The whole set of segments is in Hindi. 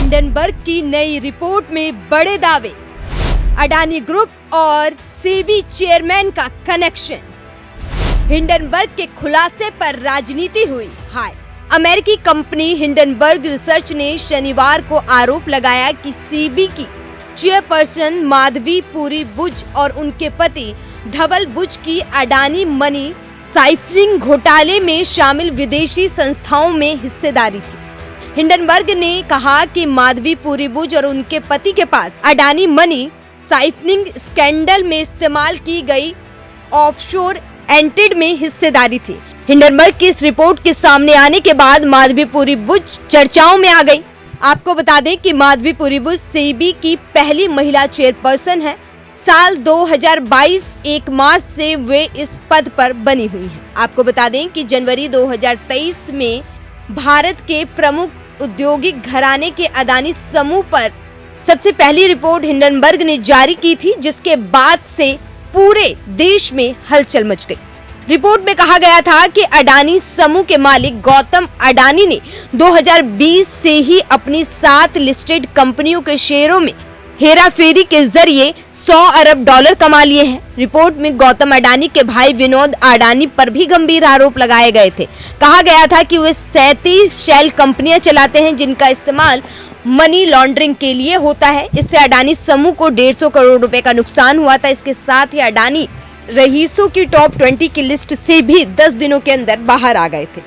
हिंडनबर्ग की नई रिपोर्ट में बड़े दावे, अडानी ग्रुप और सेबी चेयरमैन का कनेक्शन। हिंडनबर्ग के खुलासे पर राजनीति हुई हाय। अमेरिकी कंपनी हिंडनबर्ग रिसर्च ने शनिवार को आरोप लगाया कि सेबी की चेयरपर्सन माधवी पुरी बुच और उनके पति धवल बुच की अडानी मनी साइफरिंग घोटाले में शामिल विदेशी संस्थाओं में हिस्सेदारी थी। हिंडनबर्ग ने कहा कि माधवी पुरी बुच और उनके पति के पास अडानी मनी साइफरिंग स्कैंडल में इस्तेमाल की गई ऑफशोर एंटिटी में हिस्सेदारी थी। हिंडनबर्ग की इस रिपोर्ट के सामने आने के बाद माधवी पुरी बुच चर्चाओं में आ गई। आपको बता दें कि माधवी पुरी बुच सेबी की पहली महिला चेयरपर्सन है। साल 2022 1 मार्च से वे इस पद पर बनी हुई हैं। आपको बता दें कि जनवरी 2023 में भारत के प्रमुख औद्योगिक घराने के अडानी समूह पर सबसे पहली रिपोर्ट हिंडनबर्ग ने जारी की थी, जिसके बाद से पूरे देश में हलचल मच गई। रिपोर्ट में कहा गया था कि अडानी समूह के मालिक गौतम अडानी ने 2020 से ही अपनी 7 लिस्टेड कंपनियों के शेयरों में हेराफेरी के जरिए 100 अरब डॉलर कमा लिए हैं। रिपोर्ट में गौतम अडानी के भाई विनोद अडानी पर भी गंभीर आरोप लगाए गए थे। कहा गया था कि वे 37 शेल कंपनियां चलाते हैं, जिनका इस्तेमाल मनी लॉन्ड्रिंग के लिए होता है। इससे अडानी समूह को 150 करोड़ रुपए का नुकसान हुआ था। इसके साथ ही अडानी रईसों की टॉप 20 की लिस्ट से भी 10 दिनों के अंदर बाहर आ गए थे।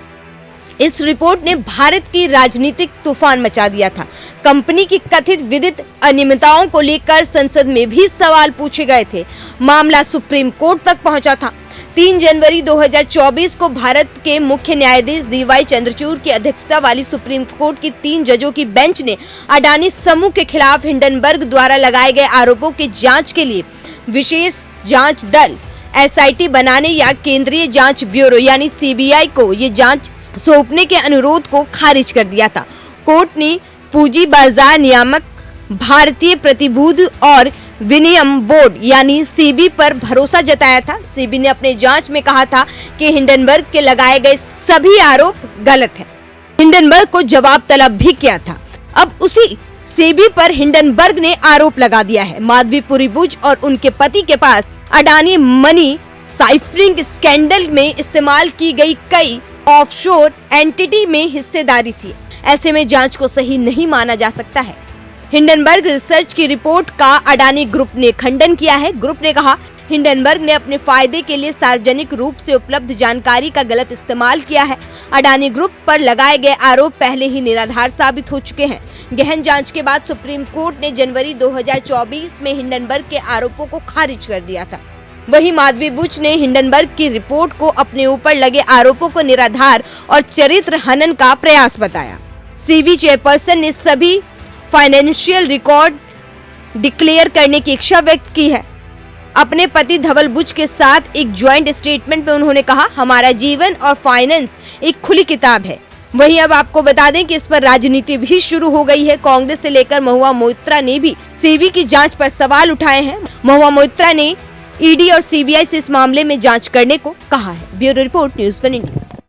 इस रिपोर्ट ने भारत की राजनीतिक तूफान मचा दिया था। कंपनी की कथित वित्तीय अनियमितताओं को लेकर संसद में भी सवाल पूछे गए थे। मामला सुप्रीम कोर्ट तक पहुंचा था। 3 जनवरी 2024 को भारत के मुख्य न्यायाधीश DY चंद्रचूड़ की अध्यक्षता वाली सुप्रीम कोर्ट की 3 जजों की बेंच ने अडानी समूह के खिलाफ हिंडनबर्ग द्वारा लगाए गए आरोपों की जांच के लिए विशेष जांच दल SIT बनाने या केंद्रीय जांच ब्यूरो यानी CBI को ये जांच सौंपने के अनुरोध को खारिज कर दिया था। कोर्ट ने पूंजी बाजार नियामक, भारतीय प्रतिभूति और विनियम बोर्ड यानी सेबी पर भरोसा जताया था। सेबी ने अपने जांच में कहा था कि हिंडनबर्ग के लगाए गए सभी आरोप गलत हैं। हिंडनबर्ग को जवाब तलब भी किया था। अब उसी सेबी पर हिंडनबर्ग ने आरोप लगा दिया है। माधवी पुरी बुच और उनके पति के पास अडानी मनी साइफरिंग स्कैंडल में इस्तेमाल की गई कई ऑफशोर एंटिटी में हिस्सेदारी थी। ऐसे में जांच को सही नहीं माना जा सकता है। हिंडनबर्ग रिसर्च की रिपोर्ट का अडानी ग्रुप ने खंडन किया है। ग्रुप ने कहा, हिंडनबर्ग ने अपने फायदे के लिए सार्वजनिक रूप से उपलब्ध जानकारी का गलत इस्तेमाल किया है। अडानी ग्रुप पर लगाए गए आरोप पहले ही निराधार साबित हो चुके हैं। गहन जांच के बाद सुप्रीम कोर्ट ने जनवरी 2024 में हिंडनबर्ग के आरोपों को खारिज कर दिया था। वहीं माधवी बुच ने हिंडनबर्ग की रिपोर्ट को अपने ऊपर लगे आरोपों को निराधार और चरित्र हनन का प्रयास बताया। सेबी चेयरपर्सन ने सभी फाइनेंशियल रिकॉर्ड डिक्लेयर करने की इच्छा व्यक्त की है। अपने पति धवल बुच के साथ एक ज्वाइंट स्टेटमेंट में उन्होंने कहा, हमारा जीवन और फाइनेंस एक खुली किताब है। वहीं अब आपको बता दें कि इस पर राजनीति भी शुरू हो गई है। कांग्रेस से लेकर महुआ मोइत्रा ने भी सेबी की जांच पर सवाल उठाए हैं। महुआ मोइत्रा ने ED और CBI से इस मामले में जांच करने को कहा है। Bureau report, news 1 India.